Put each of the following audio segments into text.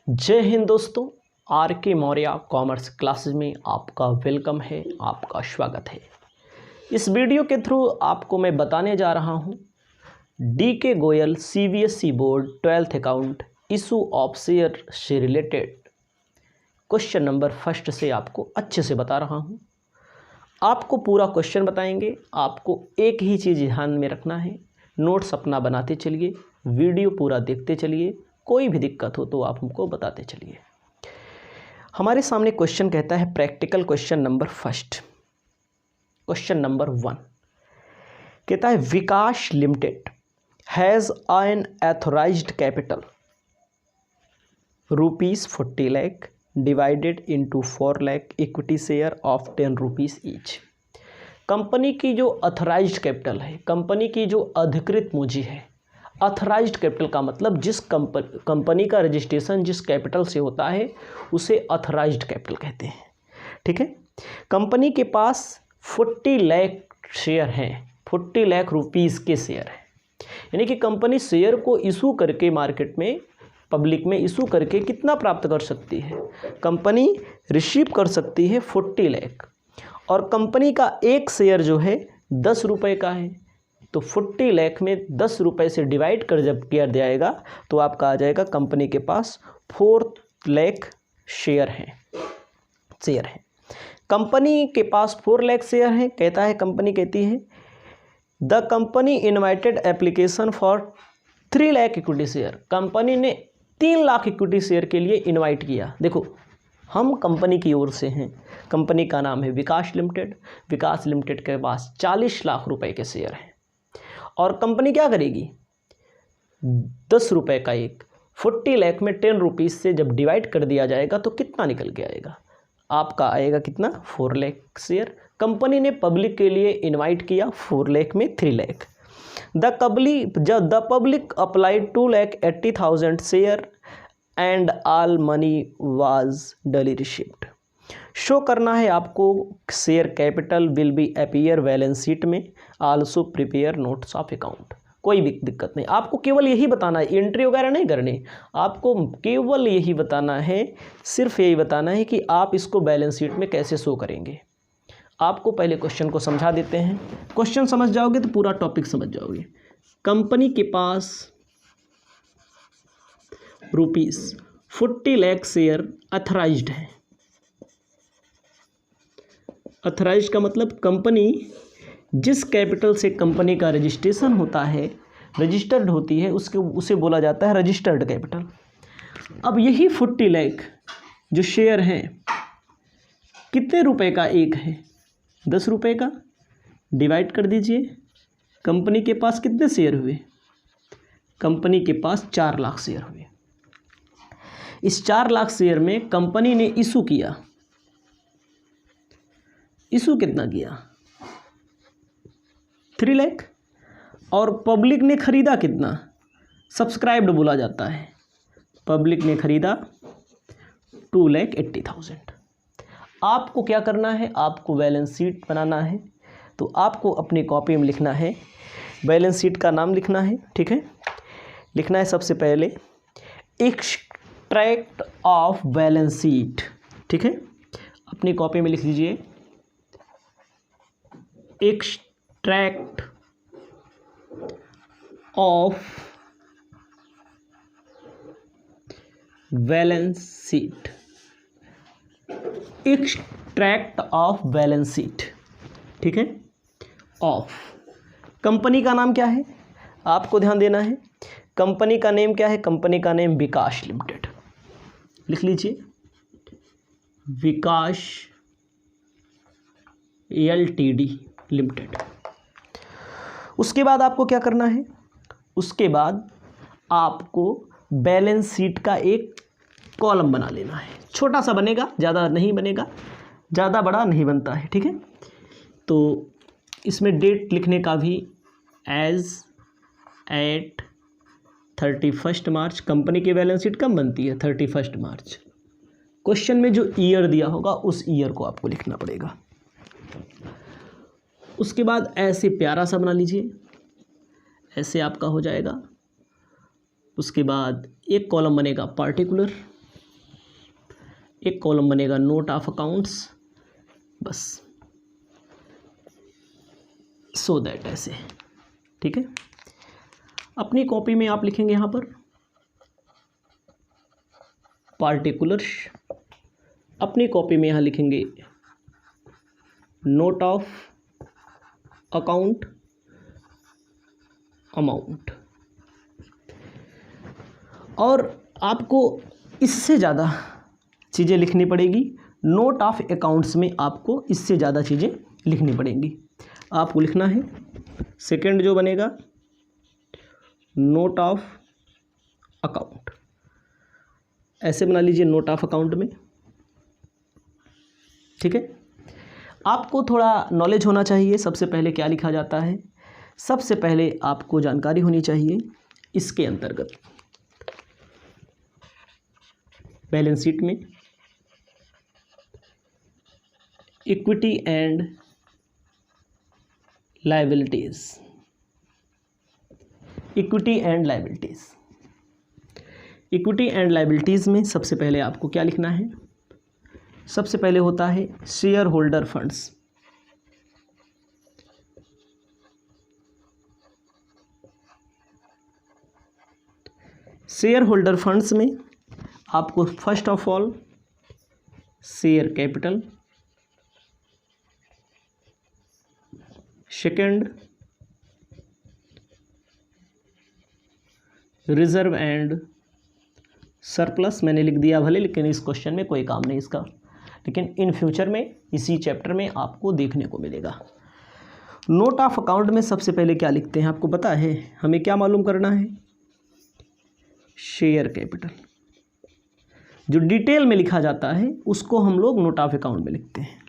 जय हिंद दोस्तों, आर के मौर्य कॉमर्स क्लासेस में आपका वेलकम है, आपका स्वागत है। इस वीडियो के थ्रू आपको मैं बताने जा रहा हूं डी के Goyal CBSE board 12th account issue of share से रिलेटेड क्वेश्चन नंबर फर्स्ट से आपको अच्छे से बता रहा हूं। आपको पूरा क्वेश्चन बताएंगे। आपको एक ही चीज़ ध्यान में रखना है, नोट्स अपना बनाते चलिए, वीडियो पूरा देखते चलिए। कोई भी दिक्कत हो तो आप हमको बताते चलिए। हमारे सामने क्वेश्चन कहता है practical question number first. Question number 1 कहता है Vikas limited has an authorised capital ₹40 lakh divided into 4 lakh equity share of ₹10 each. Company की जो ऑथराइज्ड कैपिटल है, कंपनी की जो अधिकृत पूंजी है, ऑथराइज्ड कैपिटल का मतलब जिस कंपनी का रजिस्ट्रेशन जिस कैपिटल से होता है उसे ऑथराइज्ड कैपिटल कहते हैं। ठीक है, कंपनी के पास 40 लाख शेयर हैं, 40 लाख रुपीस के शेयर हैं। यानी कि कंपनी शेयर को इशू करके मार्केट में, पब्लिक में इशू करके कितना प्राप्त कर सकती है? कंपनी रिसीव कर सकती है 40 लाख, और कंपनी का एक शेयर जो है 10 रुपये का है। तो 40 लाख में 10 रुपये से डिवाइड कर जब किया जाएगा तो आपका आ जाएगा कंपनी के पास 4 लाख शेयर हैं। कंपनी के पास 4 लाख शेयर हैं। कहता है, कंपनी कहती है the company invited application for 3 lakh equity share. Company ने 3 लाख इक्विटी शेयर के लिए इनवाइट किया। देखो, हम कंपनी की ओर से हैं, कंपनी का नाम है विकास लिमिटेड। विकास लिमिटेड के पास 40 लाख रुपए के शेयर हैं, और कंपनी क्या करेगी? 10 रुपये का एक 40 लाख में 10 रुपीज़ से जब डिवाइड कर दिया जाएगा तो कितना निकल के आएगा? आपका आएगा कितना? 4 लाख शेयर। कंपनी ने पब्लिक के लिए इनवाइट किया 4 लाख में 3 lakh. The public applied 2,80,000 share and all money was duly received. Show करना है आपको share capital will be appear balance sheet में, also prepare notes of account. कोई भी दिक्कत नहीं, आपको केवल यही बताना है, एंट्री वगैरह नहीं करनी। आपको केवल यही बताना है, सिर्फ यही बताना है कि आप इसको बैलेंस शीट में कैसे शो करेंगे। आपको पहले क्वेश्चन को समझा देते हैं। क्वेश्चन समझ जाओगे तो पूरा टॉपिक समझ जाओगे। कंपनी के पास ₹40 लाख शेयर अथराइज्ड है। अथराइज्ड का मतलब कंपनी जिस कैपिटल से कंपनी का रजिस्ट्रेशन होता है, रजिस्टर्ड होती है, उसे बोला जाता है रजिस्टर्ड कैपिटल। अब यही 40 लाख जो शेयर हैं, कितने रुपए का एक है? 10 रुपये का। डिवाइड कर दीजिए, कंपनी के पास कितने शेयर हुए? कंपनी के पास 4 लाख शेयर हुए। इस 4 लाख शेयर में कंपनी ने इशू किया। इशू कितना किया? 3 लाख। और पब्लिक ने खरीदा कितना? सब्सक्राइब्ड बोला जाता है। पब्लिक ने खरीदा 2,80,000। आपको क्या करना है? आपको बैलेंस शीट बनाना है। तो आपको अपनी कॉपी में लिखना है, बैलेंस शीट का नाम लिखना है। ठीक है, लिखना है सबसे पहले एक्सट्रैक्ट ऑफ बैलेंस शीट। ठीक है, अपनी कॉपी में लिख लीजिए extract of balance sheet. Extract of balance sheet. ठीक है, ऑफ। कंपनी का नाम क्या है? आपको ध्यान देना है। कंपनी का नेम क्या है? कंपनी का नेम विकास लिमिटेड। लिख लीजिए विकास LTD लिमिटेड। उसके बाद आपको क्या करना है? उसके बाद आपको बैलेंस शीट का एक कॉलम बना लेना है। छोटा सा बनेगा, ज़्यादा नहीं बनेगा, ज़्यादा बड़ा नहीं बनता है। ठीक है, तो इसमें डेट लिखने का भी एज एट 31 मार्च। कंपनी की बैलेंस शीट कब बनती है? 31 मार्च। क्वेश्चन में जो ईयर दिया होगा उस ईयर को आपको लिखना पड़ेगा। उसके बाद ऐसे प्यारा सा बना लीजिए, ऐसे आपका हो जाएगा। उसके बाद एक कॉलम बनेगा पार्टिकुलर, एक कॉलम बनेगा नोट ऑफ अकाउंट्स, बस सो दैट ऐसे, ठीक है। अपनी कॉपी में आप लिखेंगे यहाँ पर पार्टिकुलर्स, अपनी कॉपी में यहाँ लिखेंगे नोट ऑफ अकाउंट अमाउंट। और आपको इससे ज़्यादा चीज़ें लिखनी पड़ेगी, नोट ऑफ अकाउंट्स में आपको इससे ज़्यादा चीज़ें लिखनी पड़ेंगी। आपको लिखना है सेकंड जो बनेगा नोट ऑफ अकाउंट, ऐसे बना लीजिए नोट ऑफ अकाउंट में, ठीक है। आपको थोड़ा नॉलेज होना चाहिए सबसे पहले क्या लिखा जाता है। सबसे पहले आपको जानकारी होनी चाहिए इसके अंतर्गत बैलेंस शीट में equity and liabilities, equity and liabilities, equity and liabilities में सबसे पहले आपको क्या लिखना है। सबसे पहले होता है share holder funds, share holder funds में आपको first of all share capital, second reserve and surplus, मैंने लिख दिया भले, लेकिन इस क्वेश्चन में कोई काम नहीं इसका, लेकिन इन फ्यूचर में इसी चैप्टर में आपको देखने को मिलेगा। नोट ऑफ अकाउंट में सबसे पहले क्या लिखते हैं आपको पता है, हमें क्या मालूम करना है, शेयर कैपिटल। जो डिटेल में लिखा जाता है उसको हम लोग नोट ऑफ अकाउंट में लिखते हैं।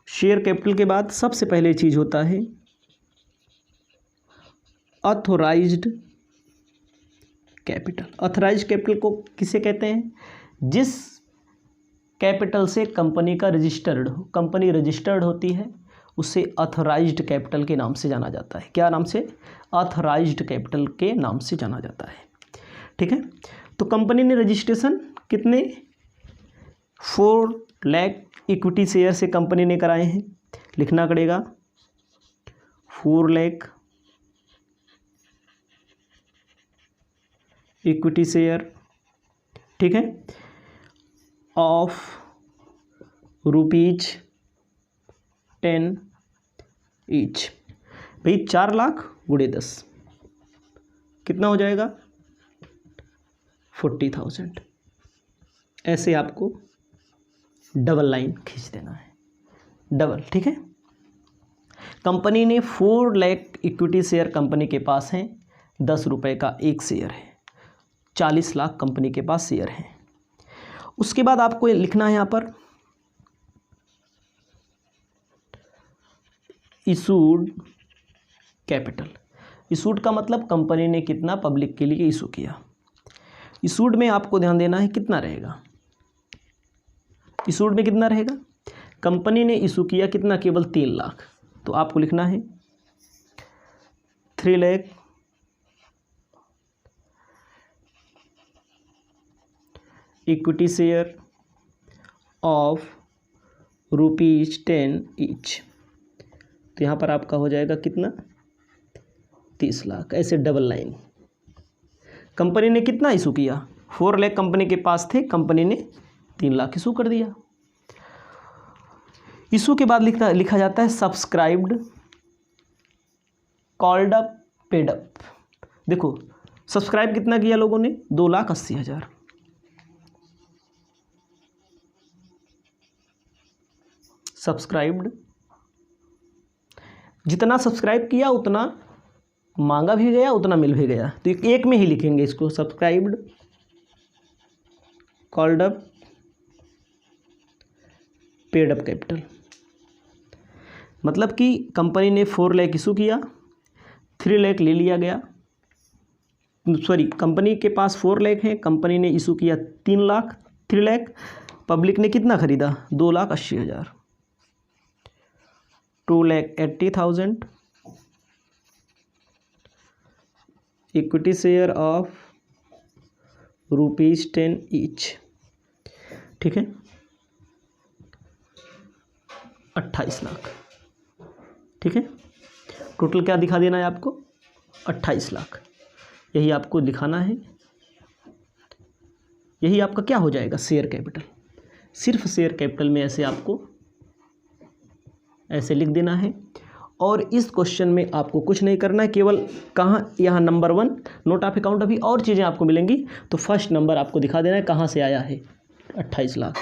शेयर कैपिटल के बाद सबसे पहले चीज़ होता है ऑथोराइज्ड कैपिटल। ऑथराइज्ड कैपिटल को किसे कहते हैं, जिस कैपिटल से कंपनी का रजिस्टर्ड हो, कंपनी रजिस्टर्ड होती है उसे ऑथराइज्ड कैपिटल के नाम से जाना जाता है। क्या नाम से, ऑथराइज्ड कैपिटल के नाम से जाना जाता है, ठीक है। तो कंपनी ने रजिस्ट्रेशन कितने 4 लाख इक्विटी शेयर से कंपनी ने कराए हैं, लिखना पड़ेगा 4 लाख इक्विटी शेयर, ठीक है, ऑफ रुपीज 10 ईच। भाई 4 लाख गुणे 10 कितना हो जाएगा 40,000। ऐसे आपको डबल लाइन खींच देना है, डबल, ठीक है। कंपनी ने 4 लाख इक्विटी शेयर कंपनी के पास हैं, 10 रुपये का एक शेयर है, 40 लाख कंपनी के पास शेयर हैं। उसके बाद आपको लिखना है यहाँ पर इशूड कैपिटल। इशूड का मतलब कंपनी ने कितना पब्लिक के लिए इशू किया। इशूड में आपको ध्यान देना है कितना रहेगा, इशूड में कितना रहेगा, कंपनी ने इशू किया कितना, केवल 3 लाख, तो आपको लिखना है 3 lakh equity share of rupees 10 each. तो यहाँ पर आपका हो जाएगा कितना 30 लाख। ऐसे डबल लाइन, कंपनी ने कितना इशू किया, 4 लाख कंपनी के पास थे, कंपनी ने 3 लाख इशू कर दिया। इशू के बाद लिखा जाता है subscribed, called up, paid up. देखो सब्सक्राइब कितना किया लोगों ने, 2,80,000। सब्सक्राइब्ड, जितना सब्सक्राइब किया उतना मांगा भी गया, उतना मिल भी गया, तो एक में ही लिखेंगे इसको, subscribed, called up, paid up capital. मतलब कि कंपनी ने 4 लाख इशू किया, 3 लाख ले लिया गया, सॉरी कंपनी के पास 4 लाख है, कंपनी ने इशू किया 3 लाख, 3 लाख, पब्लिक ने कितना खरीदा 2,80,000, 2,80,000 equity share of rupees 10 each. ठीक है, 28 लाख। ठीक है, टोटल क्या दिखा देना है आपको, 28 लाख। यही आपको दिखाना है, यही आपका क्या हो जाएगा, शेयर कैपिटल। सिर्फ शेयर कैपिटल में ऐसे आपको ऐसे लिख देना है। और इस क्वेश्चन में आपको कुछ नहीं करना है, केवल कहाँ, यहाँ नंबर 1 नोट ऑफ अकाउंट, अभी और चीज़ें आपको मिलेंगी, तो फर्स्ट नंबर आपको दिखा देना है कहाँ से आया है, 28 लाख।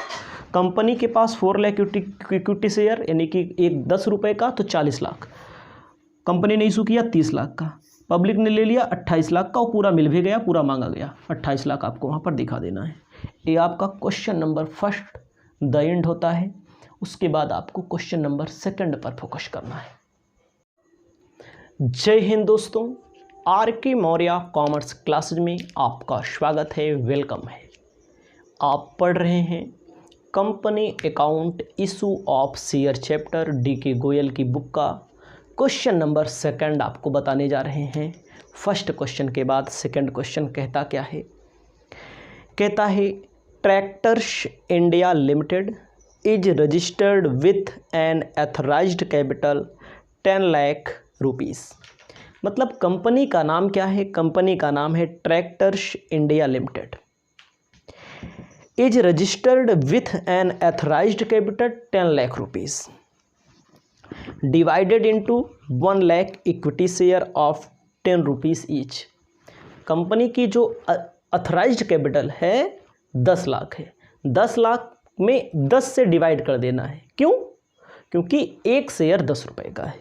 कंपनी के पास 4 लाख इक्विटी शेयर, यानी कि एक 10 रुपये का तो 40 लाख। कंपनी ने इशू किया 30 लाख का, पब्लिक ने ले लिया 28 लाख का, और पूरा मिल भी गया, पूरा मांगा गया, 28 लाख आपको वहाँ पर दिखा देना है। ये आपका question number first the end होता है। उसके बाद आपको क्वेश्चन नंबर 2 पर फोकस करना है। जय हिंद दोस्तों, आर.के. मौर्य कॉमर्स क्लासेज में आपका स्वागत है, वेलकम है। आप पढ़ रहे हैं company account issue of share chapter DK. Goyal की बुक का क्वेश्चन नंबर 2 आपको बताने जा रहे हैं। फर्स्ट क्वेश्चन के बाद सेकंड क्वेश्चन कहता क्या है, कहता है tractors India limited is registered with an authorised capital 10 lakh rupees. मतलब कंपनी का नाम क्या है, कंपनी का नाम है tractors India limited, is registered with an authorised capital 10 lakh rupees, divided into 1 lakh equity share of 10 rupees each. Company की जो अथराइज्ड कैपिटल है 10 लाख है, 10 लाख में 10 से डिवाइड कर देना है। क्यों? क्योंकि एक शेयर 10 रुपये का है,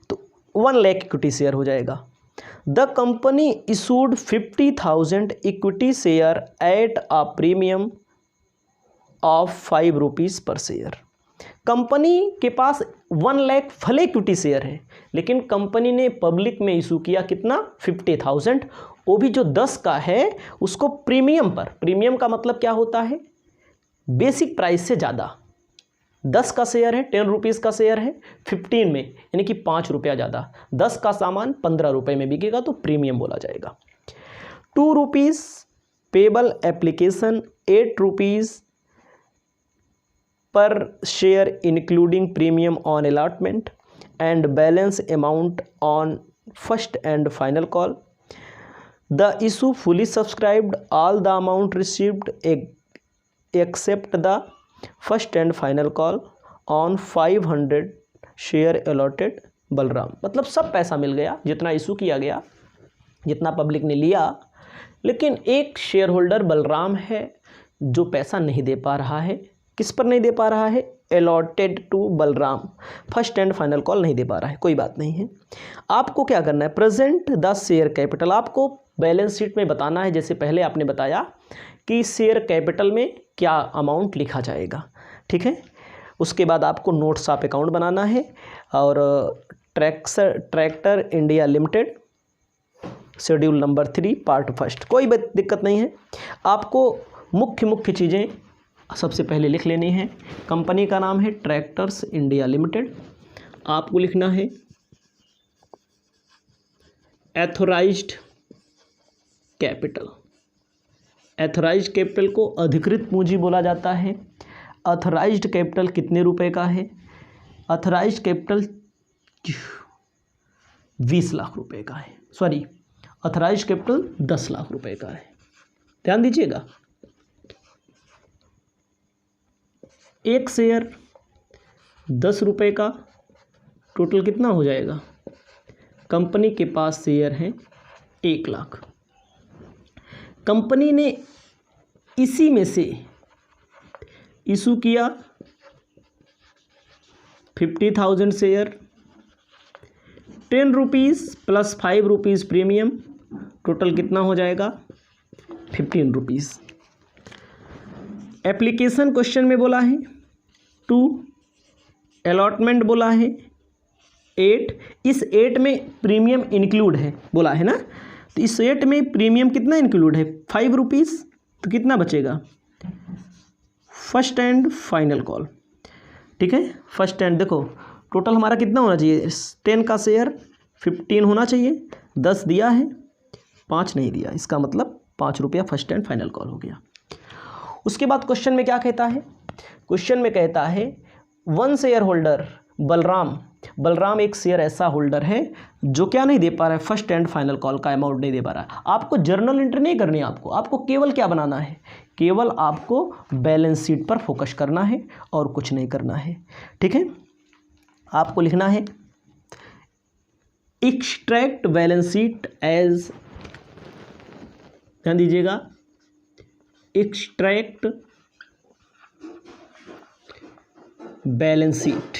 तो 1 लाख इक्विटी शेयर हो जाएगा। The company issued 50,000 equity share at a premium of 5 rupees पर शेयर। कंपनी के पास 1 लाख फले इक्विटी शेयर है, लेकिन कंपनी ने पब्लिक में इशू किया कितना, 50,000, वो भी जो 10 का है उसको प्रीमियम पर। प्रीमियम का मतलब क्या होता है, बेसिक प्राइस से ज़्यादा। 10 का शेयर है, 10 रुपीज़ का शेयर है 15 में, यानी कि 5 रुपया ज़्यादा। 10 का सामान 15 रुपये में बिकेगा तो प्रीमियम बोला जाएगा। 2 रुपीज़ पेबल एप्लीकेशन 8 रुपीज़ पर share including premium on allotment and balance amount on first and final call. The issue fully subscribed, all the amount received accept the first and final call on 500 share allotted Balram. मतलब सब पैसा मिल गया जितना issue किया गया, जितना public ने लिया, लेकिन एक शेयर होल्डर बलराम है जो पैसा नहीं दे पा रहा है। किस पर नहीं दे पा रहा है, allotted to Balram, first and final call नहीं दे पा रहा है। कोई बात नहीं है, आपको क्या करना है, प्रेजेंट द शेयर कैपिटल। आपको बैलेंस शीट में बताना है, जैसे पहले आपने बताया कि शेयर कैपिटल में क्या अमाउंट लिखा जाएगा। ठीक है, उसके बाद आपको नोट्स ऑफ अकाउंट बनाना है, और tractor India limited schedule number 3 part first. कोई दिक्कत नहीं है, आपको मुख्य चीज़ें सबसे पहले लिख लेनी है। कंपनी का नाम है ट्रैक्टर्स इंडिया लिमिटेड, आपको लिखना है एथोराइज्ड कैपिटल। एथोराइज्ड कैपिटल को अधिकृत पूंजी बोला जाता है। अथोराइज्ड कैपिटल कितने रुपए का है, अथोराइज्ड कैपिटल 20 लाख रुपए का है, सॉरी अथोराइज्ड कैपिटल 10 लाख रुपए का है। ध्यान दीजिएगा, एक शेयर 10 रुपये का, टोटल कितना हो जाएगा, कंपनी के पास शेयर हैं 1 लाख। कंपनी ने इसी में से इशू किया 50,000 share, 10 rupees plus 5 rupees premium, total कितना हो जाएगा 15 रुपीज़। एप्लीकेशन क्वेश्चन में बोला है 2, अलॉटमेंट बोला है 8, इस 8 में प्रीमियम इंक्लूड है बोला है ना, तो इस 8 में प्रीमियम कितना इंक्लूड है 5 रुपीज़, तो कितना बचेगा, फर्स्ट एंड फाइनल कॉल। ठीक है, फर्स्ट एंड देखो टोटल हमारा कितना होना चाहिए, 10 का शेयर 15 होना चाहिए, 10 दिया है 5 नहीं दिया, इसका मतलब 5 रुपया फर्स्ट एंड फाइनल कॉल हो गया। उसके बाद क्वेश्चन में क्या कहता है, क्वेश्चन में कहता है वन शेयर होल्डर बलराम एक शेयर ऐसा होल्डर है जो क्या नहीं दे पा रहा है, फर्स्ट एंड फाइनल कॉल का अमाउंट नहीं दे पा रहा है। आपको जर्नल एंट्री नहीं करनी है, आपको केवल क्या बनाना है, केवल आपको बैलेंस शीट पर फोकस करना है और कुछ नहीं करना है। ठीक है, आपको लिखना है एक्सट्रैक्ट बैलेंस शीट एज, ध्यान दीजिएगा, एक्सट्रैक्ट बैलेंस शीट।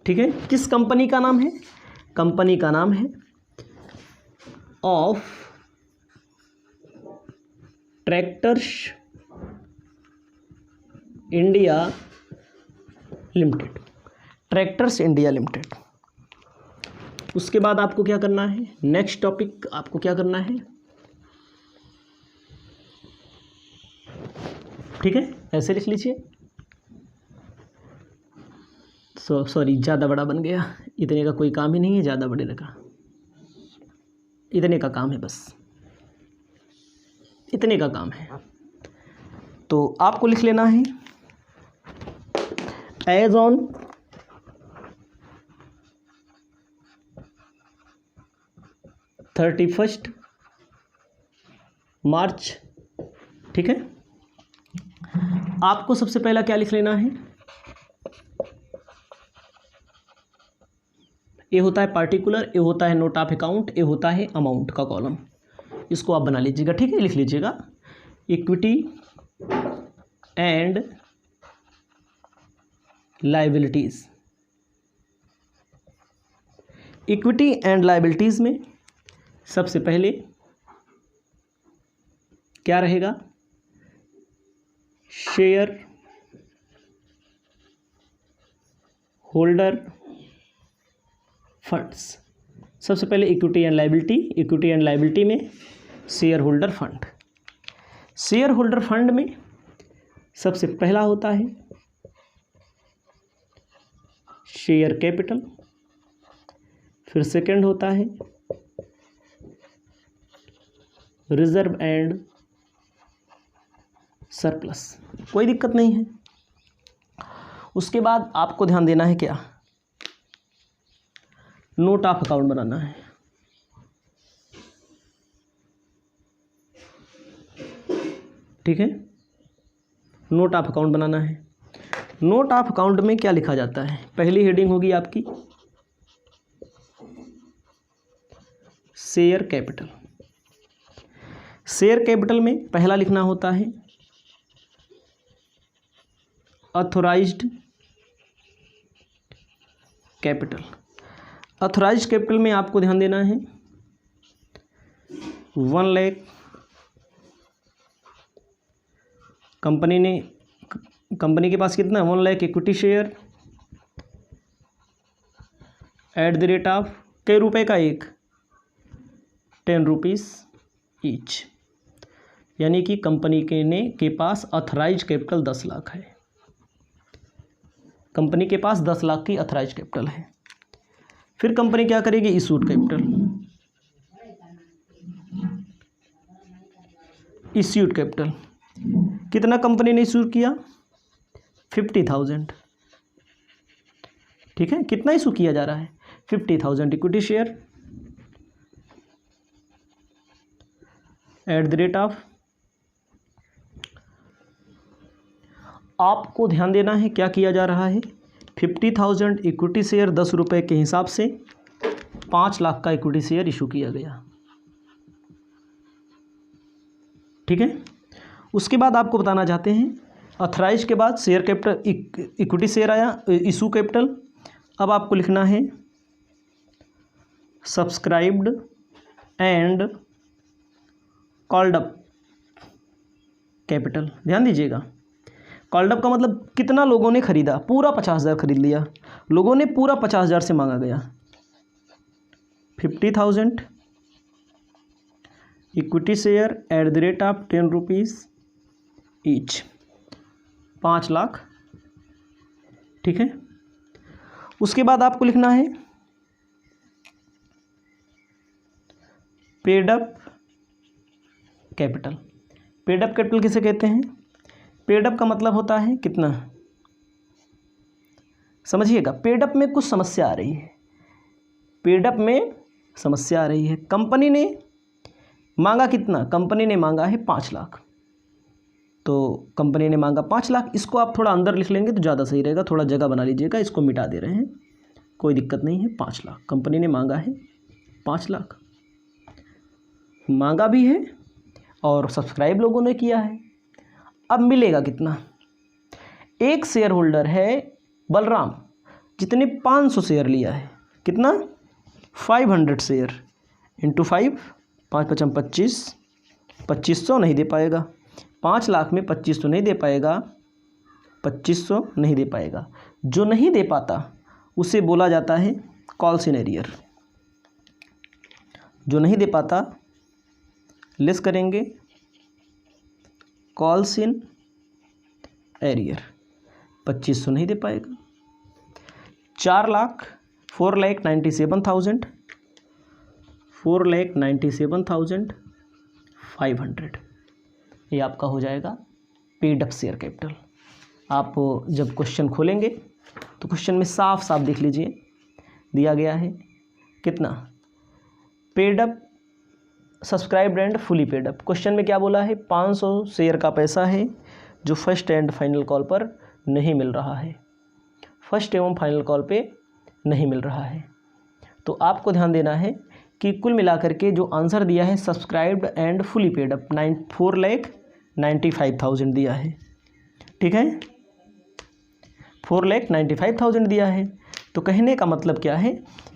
ठीक है, किस कंपनी का नाम है, कंपनी का नाम है of tractors India limited, tractors India limited. उसके बाद आपको क्या करना है, नेक्स्ट टॉपिक आपको क्या करना है, ठीक है, ऐसे लिख लीजिए। सॉरी ज़्यादा बड़ा बन गया, इतने का कोई काम ही नहीं है, ज़्यादा बड़े का, इतने का काम है, बस इतने का काम है। तो आपको लिख लेना है एज ऑन मार्च। ठीक है, आपको सबसे पहला क्या लिख लेना है, ये होता है पार्टिकुलर, ये होता है नोट ऑफ अकाउंट, ये होता है अमाउंट का कॉलम, इसको आप बना लीजिएगा। ठीक है, लिख लीजिएगा equity and liabilities. Equity and liabilities में सबसे पहले क्या रहेगा, शेयर होल्डर फंड्स। सबसे पहले equity and liability, equity and liability में share holder fund. Share holder fund में सबसे पहला होता है शेयर कैपिटल, फिर सेकंड होता है रिजर्व एंड सरप्लस, कोई दिक्कत नहीं है। उसके बाद आपको ध्यान देना है क्या, नोट ऑफ अकाउंट बनाना है। ठीक है, नोट ऑफ अकाउंट बनाना है। नोट ऑफ अकाउंट में क्या लिखा जाता है, पहली हेडिंग होगी आपकी शेयर कैपिटल। शेयर कैपिटल में पहला लिखना होता है ऑथराइज्ड कैपिटल। ऑथराइज्ड कैपिटल में आपको ध्यान देना है 1 लाख, कंपनी के पास कितना, 1 lakh equity share at the rate of कई रुपए का, एक 10 रुपीज़ ईच, यानी कि कंपनी के पास ऑथराइज्ड कैपिटल 10 लाख है, कंपनी के पास 10 लाख की ऑथराइज्ड कैपिटल है। फिर कंपनी क्या करेगी, इशूड कैपिटल, इश्यूड कैपिटल कितना कंपनी ने इशू किया, 50,000। ठीक है, कितना इशू किया जा रहा है, 50,000 equity share at the rate of, आपको ध्यान देना है क्या किया जा रहा है, 50,000 इक्विटी शेयर 10 रुपये के हिसाब से 5 लाख का इक्विटी शेयर इशू किया गया। ठीक है, उसके बाद आपको बताना चाहते हैं ऑथराइज के बाद शेयर कैपिटल, इक्विटी शेयर आया, इशू कैपिटल। अब आपको लिखना है subscribed and called up capital. ध्यान दीजिएगा, कॉल्ड अप का मतलब कितना लोगों ने खरीदा, पूरा 50,000 खरीद लिया, लोगों ने पूरा 50,000 से मांगा गया। 50,000 equity share at the rate of 10 rupees each, 5 lakh. ठीक है, उसके बाद आपको लिखना है paid up capital. Paid up capital किसे कहते हैं? पेड अप का मतलब होता है कितना, समझिएगा। पेड अप में कुछ समस्या आ रही है, पेड अप में समस्या आ रही है। कंपनी ने मांगा कितना? कंपनी ने मांगा है 5 लाख। तो कंपनी ने मांगा 5 लाख, इसको आप थोड़ा अंदर लिख लेंगे तो ज़्यादा सही रहेगा, थोड़ा जगह बना लीजिएगा, इसको मिटा दे रहे हैं, कोई दिक्कत नहीं है। 5 लाख कंपनी ने मांगा है, 5 लाख मांगा भी है और सब्सक्राइब लोगों ने किया है। अब मिलेगा कितना? एक शेयर होल्डर है बलराम, जितने 500 शेयर लिया है, कितना? 500 शेयर इंटू 5, 5 5 25, 2500 नहीं दे पाएगा। 5 लाख में 2500 नहीं दे पाएगा, 2500 नहीं दे पाएगा। जो नहीं दे पाता उसे बोला जाता है कॉल्स इन एरियर। जो नहीं दे पाता, लेस करेंगे कॉल्स इन एरियर, 2500 नहीं दे पाएगा। 4,97,500 ये आपका हो जाएगा पेड अप शेयर कैपिटल। आप जब क्वेश्चन खोलेंगे तो क्वेश्चन में साफ साफ देख लीजिए, दिया गया है कितना? Paid up subscribed and fully paid up. Question में क्या बोला है? 500 शेयर का पैसा है जो फर्स्ट एंड फाइनल कॉल पर नहीं मिल रहा है, फर्स्ट एवं फाइनल कॉल पे नहीं मिल रहा है। तो आपको ध्यान देना है कि कुल मिलाकर के जो आंसर दिया है subscribed and fully paid up 4,95,000 दिया है, ठीक है, 4,95,000 दिया है। तो कहने का मतलब क्या है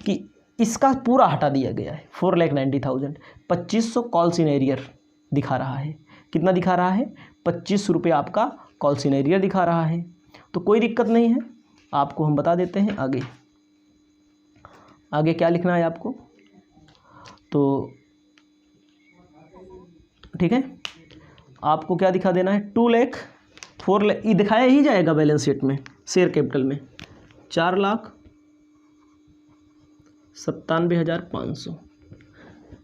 कि इसका पूरा हटा दिया गया है। 4,90,000, 2500 कॉल्स इन एरियर दिखा रहा है। कितना दिखा रहा है? 2500 रुपये आपका कॉल्स इन एरियर दिखा रहा है। तो कोई दिक्कत नहीं है, आपको हम बता देते हैं आगे। आगे क्या लिखना है आपको, तो ठीक है, आपको क्या दिखा देना है? 2 लाख 4 लाख ये दिखाया ही जाएगा बैलेंस शीट में, शेयर कैपिटल में 4,97,500।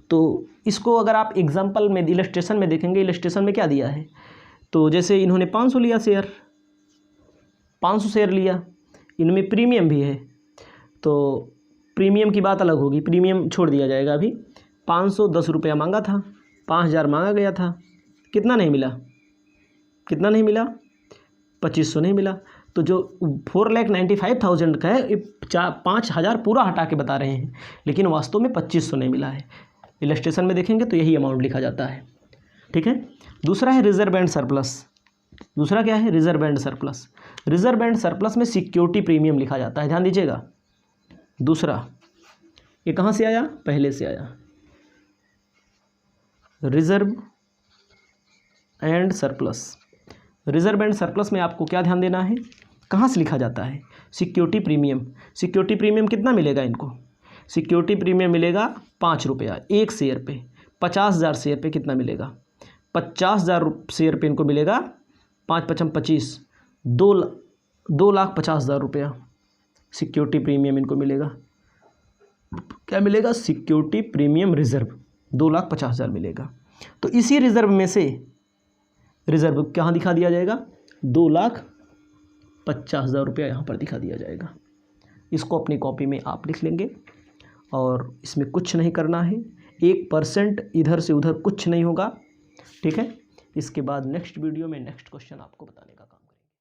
तो इसको अगर आप एग्जांपल में इलस्ट्रेशन में देखेंगे, इलस्ट्रेशन में क्या दिया है, तो जैसे इन्होंने 500 लिया शेयर, 500 शेयर लिया, इनमें प्रीमियम भी है, तो प्रीमियम की बात अलग होगी, प्रीमियम छोड़ दिया जाएगा। अभी 510 रुपया मांगा था, 5,000 मांगा गया था, कितना नहीं मिला? कितना नहीं मिला? 2500 नहीं मिला। तो जो 4,95,000 का है, 5,000 पूरा हटा के बता रहे हैं, लेकिन वास्तव में 2500 नहीं मिला है। इलस्ट्रेशन में देखेंगे तो यही अमाउंट लिखा जाता है, ठीक है। दूसरा है रिजर्व एंड सरप्लस। दूसरा क्या है? Reserve and surplus. Reserve and surplus में सिक्योरिटी प्रीमियम लिखा जाता है, ध्यान दीजिएगा। दूसरा ये कहाँ से आया? पहले से आया, reserve and surplus. Reserve and surplus में आपको क्या ध्यान देना है, कहाँ से लिखा जाता है? Security premium. सिक्योरिटी प्रीमियम कितना मिलेगा इनको? सिक्योरिटी प्रीमियम मिलेगा 5 रुपया एक शेयर पे। 50,000 शेयर पे कितना मिलेगा? 50,000 शेयर पे इनको मिलेगा 5 5 25, 2,50,000 रुपया सिक्योरिटी प्रीमियम इनको मिलेगा। क्या मिलेगा? सिक्योरिटी प्रीमियम रिजर्व 2,50,000 मिलेगा। तो इसी रिजर्व में से रिजर्व कहाँ दिखा दिया जाएगा? 2,50,000 रुपया यहाँ पर दिखा दिया जाएगा। इसको अपनी कॉपी में आप लिख लेंगे और इसमें कुछ नहीं करना है, 1% इधर से उधर कुछ नहीं होगा, ठीक है। इसके बाद नेक्स्ट वीडियो में नेक्स्ट क्वेश्चन आपको बताने का काम